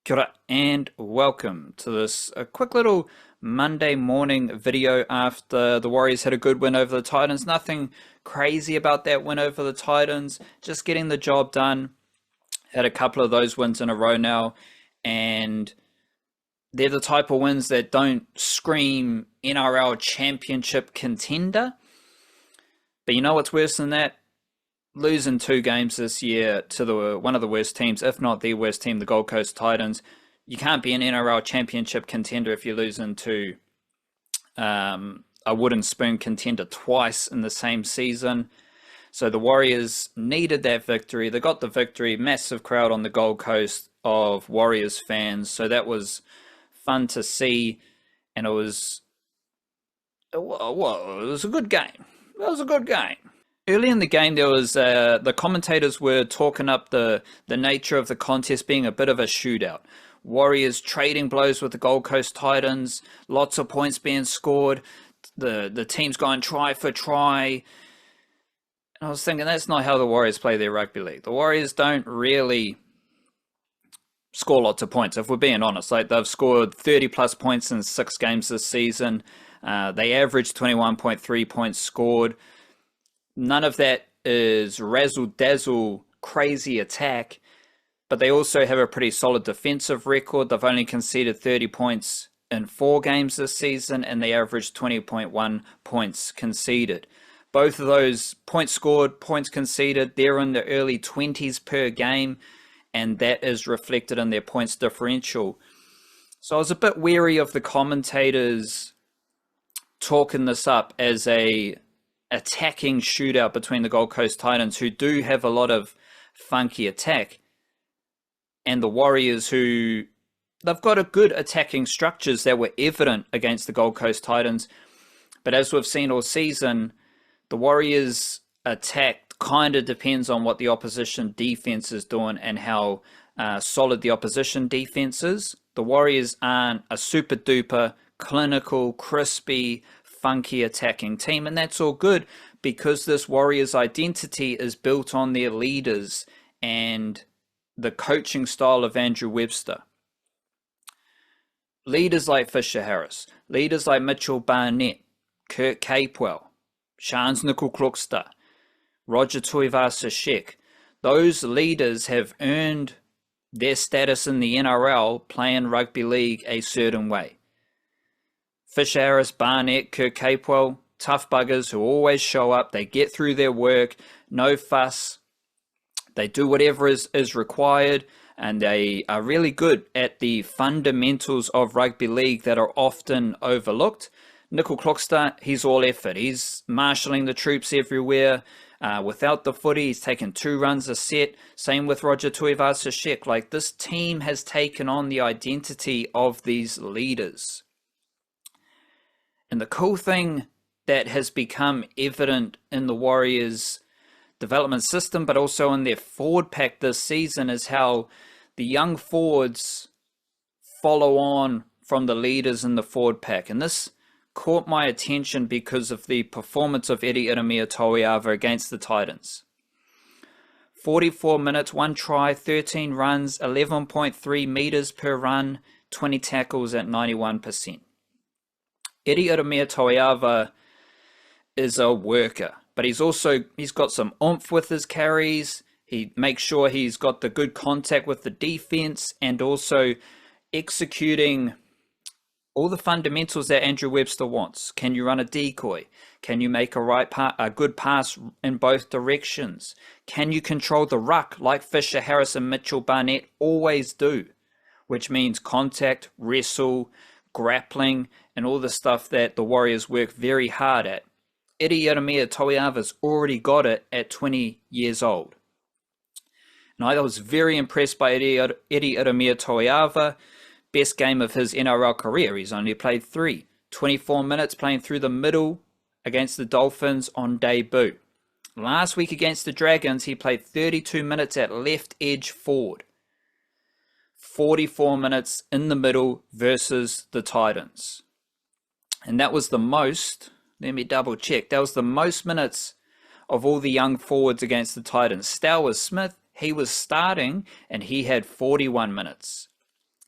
Kia ora and welcome to this quick little Monday morning video after the Warriors had a good win over the Titans. Nothing crazy about that win over the Titans, just getting the job done. Had a couple of those wins in a row now, and they're the type of wins that don't scream NRL championship contender. But you know what's worse than that? Losing 2 games this year to one of the worst teams, if not the worst team, the Gold Coast Titans. You can't be an NRL championship contender if you're losing to a wooden spoon contender twice in the same season. So the Warriors needed that victory. They got the victory. Massive crowd on the Gold Coast of Warriors fans. So that was fun to see, and it was a good game. It was a good game. Early in the game, there was the commentators were talking up the nature of the contest being a bit of a shootout. Warriors trading blows with the Gold Coast Titans, lots of points being scored, the teams going try for try. And I was thinking, that's not how the Warriors play their rugby league. The Warriors don't really score lots of points, if we're being honest. Like, they've scored 30 plus points in 6 games this season. They averaged 21.3 points scored. None of that is razzle-dazzle crazy attack, but they also have a pretty solid defensive record. They've only conceded 30 points in 4 games this season, and they averaged 20.1 points conceded. Both of those points scored, points conceded, they're in the early 20s per game, and that is reflected in their points differential. So I was a bit wary of the commentators talking this up as a attacking shootout between the Gold Coast Titans, who do have a lot of funky attack, and the Warriors, who they've got a good attacking structures that were evident against the Gold Coast Titans. But as we've seen all season, the Warriors attack kind of depends on what the opposition defense is doing and how solid the opposition defense is. The Warriors aren't a super duper clinical, crispy, funky attacking team, and that's all good because this Warriors identity is built on their leaders and the coaching style of Andrew Webster. Leaders like Fisher Harris, leaders like Mitchell Barnett, Kurt Capewell, Shans Nickel-Kluxter, Roger Tuivasa-Sheck, those leaders have earned their status in the NRL playing rugby league a certain way. Fisher Harris, Barnett, Kurt Capewell, tough buggers who always show up. They get through their work, no fuss. They do whatever is required, and they are really good at the fundamentals of rugby league that are often overlooked. Nickel-Kluxter, he's all effort. He's marshalling the troops everywhere. Without the footy, he's taken 2 runs a set. Same with Roger Tuivasa-Sheck. Like, this team has taken on the identity of these leaders. And the cool thing that has become evident in the Warriors' development system, but also in their forward pack this season, is how the young forwards follow on from the leaders in the forward pack. And this caught my attention because of the performance of Ieremia-Toeava against the Titans. 44 minutes, 1 try, 13 runs, 11.3 meters per run, 20 tackles at 91%. Ieremia-Toeava is a worker, but he's got some oomph with his carries. He makes sure he's got the good contact with the defense and also executing all the fundamentals that Andrew Webster wants. Can you run a decoy? Can you make a good pass in both directions? Can you control the ruck like Fisher Harris and Mitchell Barnett always do, which means contact, wrestle, grappling, and all the stuff that the Warriors work very hard at. Ieremia-Toeava's already got it at 20 years old. And I was very impressed by Ieremia-Toeava. Best game of his NRL career. He's only played 3. 24 minutes playing through the middle against the Dolphins on debut. Last week against the Dragons, he played 32 minutes at left edge forward. 44 minutes in the middle versus the Titans. And that was the most, let me double check, that was the most minutes of all the young forwards against the Titans. Stalwart Smith, he was starting and he had 41 minutes.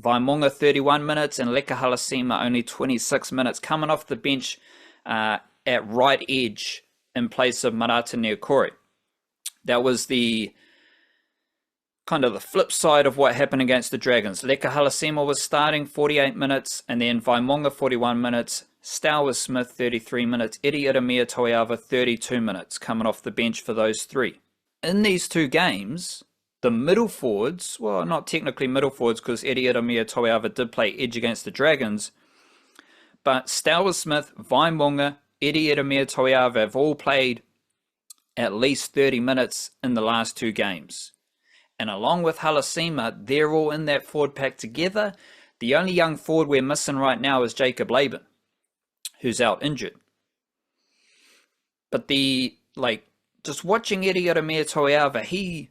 Vaimonga 31 minutes, and Leka Halasima only 26 minutes, coming off the bench at right edge in place of Marata Niukore. That was the kind of the flip side of what happened against the Dragons. Leka Halasima was starting 48 minutes, and then Vaimonga 41 minutes, Stowers-Smith 33 minutes, Ieremia-Toeava 32 minutes, coming off the bench for those three. In these two games, the middle forwards, well, not technically middle forwards because Ieremia-Toeava did play edge against the Dragons, but Stowers-Smith, Vaimonga, Ieremia-Toeava have all played at least 30 minutes in the last two games. And along with Halasima, they're all in that forward pack together. The only young forward we're missing right now is Jacob Laban, who's out injured. But just watching Ieremia-Toeava, he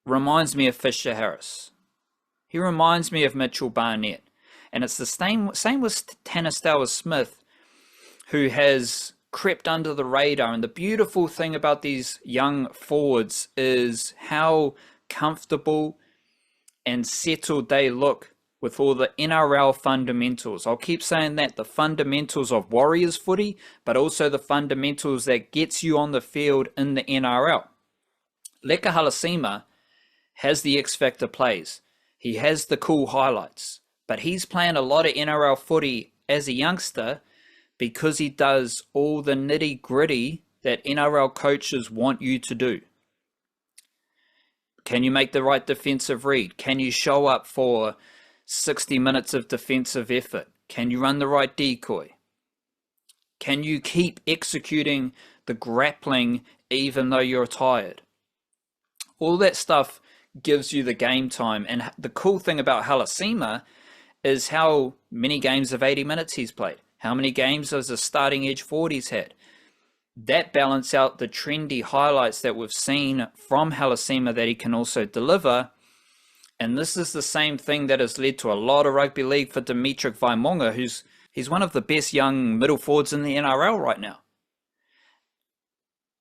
reminds me of Fisher Harris. He reminds me of Mitchell Barnett. And it's the same with Tanner Stowers-Smith, who has crept under the radar. And the beautiful thing about these young forwards is how comfortable and settled they look with all the NRL fundamentals. I'll keep saying that, the fundamentals of Warriors footy, but also the fundamentals that gets you on the field in the NRL. Leka Halasima has the X Factor plays. He has the cool highlights, but he's playing a lot of NRL footy as a youngster because he does all the nitty gritty that NRL coaches want you to do. Can you make the right defensive read? Can you show up for 60 minutes of defensive effort? Can you run the right decoy? Can you keep executing the grappling even though you're tired? All that stuff gives you the game time. And the cool thing about Halasima is how many games of 80 minutes he's played. How many games as a starting edge forward he's had. That balance out the trendy highlights that we've seen from Halasima that he can also deliver. And this is the same thing that has led to a lot of rugby league for Dimitri Vaimonga, he's one of the best young middle forwards in the NRL right now.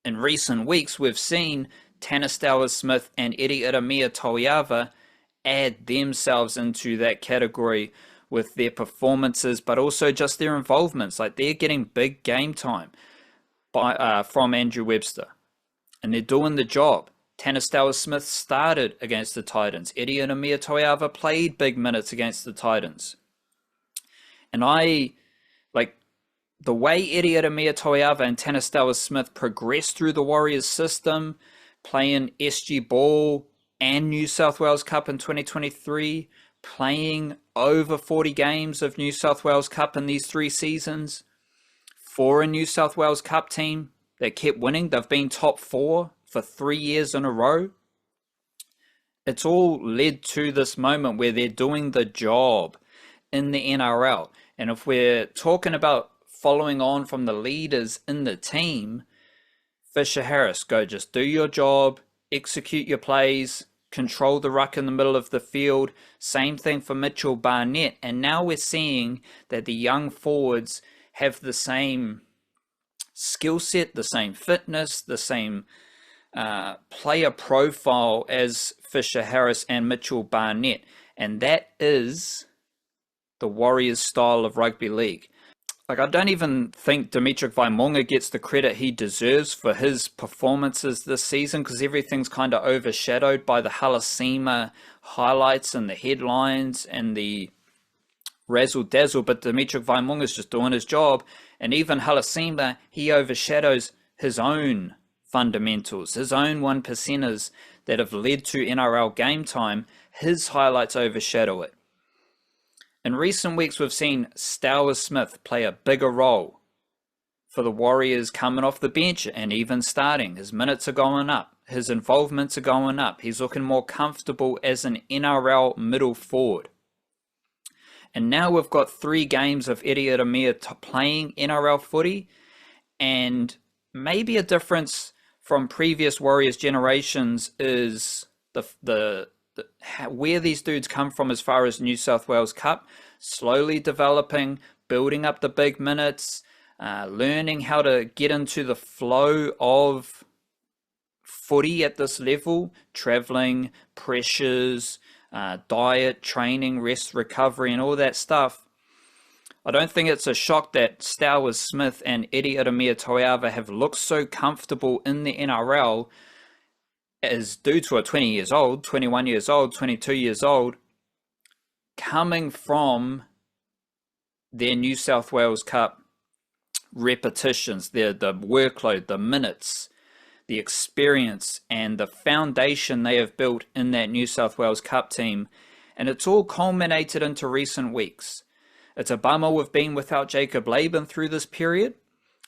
In recent weeks, we've seen Tanner Stowers-Smith and Ieremia-Toeava add themselves into that category with their performances, but also just their involvements. Like, they're getting big game time from Andrew Webster, and they're doing the job. Tanner Stowers-Smith started against the Titans. Ieremia-Toeava played big minutes against the Titans. And I like the way Ieremia-Toeava and Tanner Stowers-Smith progressed through the Warriors system, playing SG Ball and New South Wales Cup in 2023, playing over 40 games of New South Wales Cup in these 3 seasons for a New South Wales Cup team that kept winning. They've been top 4 for 3 years in a row. It's all led to this moment where they're doing the job in the NRL. And if we're talking about following on from the leaders in the team, Fisher Harris, go just do your job, execute your plays, control the ruck in the middle of the field. Same thing for Mitchell Barnett. And now we're seeing that the young forwards have the same skill set, the same fitness, the same player profile as Fisher Harris and Mitchell Barnett. And that is the Warriors style of rugby league. Like, I don't even think Dimitri Vaimonga gets the credit he deserves for his performances this season, because everything's kind of overshadowed by the Halasima highlights and the headlines and the razzle dazzle. But Dimitri Vaimonga is just doing his job, and even Halasima, he overshadows his own fundamentals, his own 1%ers that have led to NRL game time. His highlights overshadow it. In recent weeks, we've seen Stowers-Smith play a bigger role for the Warriors coming off the bench and even starting. His minutes are going up. His involvements are going up. He's looking more comfortable as an NRL middle forward. And now we've got 3 games of Ieremia playing NRL footy, and maybe a difference from previous Warriors generations is where these dudes come from as far as New South Wales Cup, slowly developing, building up the big minutes, learning how to get into the flow of footy at this level, traveling, pressures, diet, training, rest, recovery, and all that stuff. I don't think it's a shock that Stowers Smith and Ieremia-Toeava have looked so comfortable in the NRL as dudes who are 20 years old, 21 years old, 22 years old, coming from their New South Wales Cup repetitions, the workload, the minutes, the experience, and the foundation they have built in that New South Wales Cup team. And it's all culminated into recent weeks. It's a bummer we've been without Jacob Laban through this period,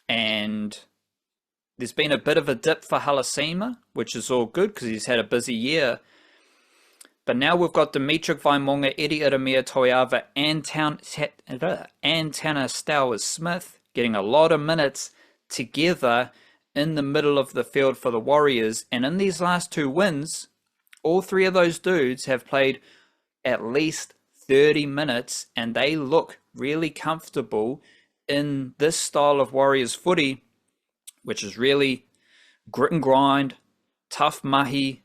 and there's been a bit of a dip for Halasima, which is all good because he's had a busy year. But now we've got Dimitri Vaimonga, Ieremia-Toeava, and Tanner Stowers Smith getting a lot of minutes together in the middle of the field for the Warriors. And in these last two wins, all three of those dudes have played at least 30 minutes, and they look really comfortable in this style of Warriors footy, which is really grit and grind, tough mahi,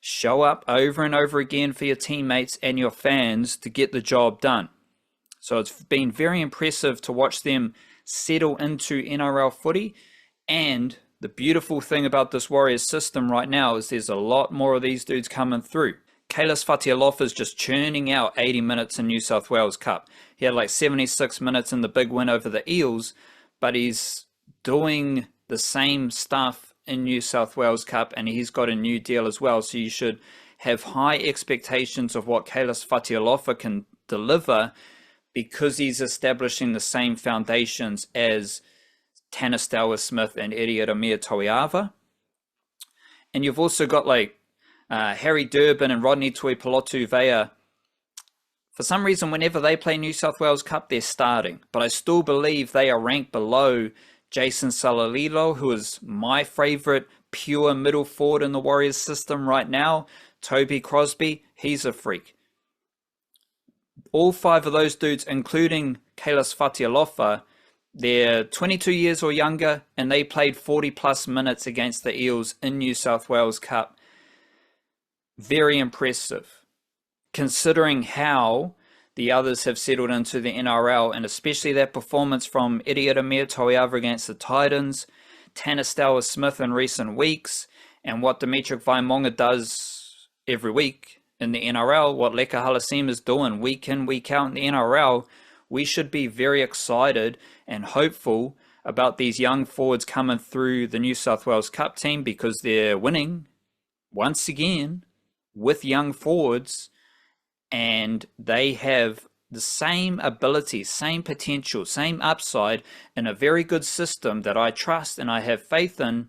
show up over and over again for your teammates and your fans to get the job done. So it's been very impressive to watch them settle into NRL footy. And the beautiful thing about this Warriors system right now is there's a lot more of these dudes coming through. Kalis Fatialofa is just churning out 80 minutes in New South Wales Cup. He had like 76 minutes in the big win over the Eels, but he's doing the same stuff in New South Wales Cup, and he's got a new deal as well. So you should have high expectations of what Kalis Fatialofa can deliver, because he's establishing the same foundations as Tanner Stowers Smith and Ieremia-Toeava. And you've also got like Harry Durbin and Rodney Tuipulotu-Vea. For some reason, whenever they play New South Wales Cup, they're starting. But I still believe they are ranked below Jason Salalilo, who is my favorite pure middle forward in the Warriors system right now. Toby Crosby, he's a freak. All five of those dudes, including Kalis Fatialofa, they're 22 years or younger, and they played 40 plus minutes against the Eels in New South Wales Cup. Very impressive, considering how the others have settled into the NRL, and especially that performance from Ieremia-Toeava against the Titans, Tanner Stowers Smith in recent weeks, and what Dimitri Vaimonga does every week in the NRL, what Leka Halasima is doing week in, week out in the NRL. We should be very excited and hopeful about these young forwards coming through the New South Wales Cup team, because they're winning once again with young forwards, and they have the same ability, same potential, same upside in a very good system that I trust and I have faith in,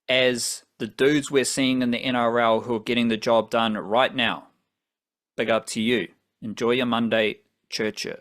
as the dudes we're seeing in the NRL who are getting the job done right now. Big up to you. Enjoy your Monday, Churcher.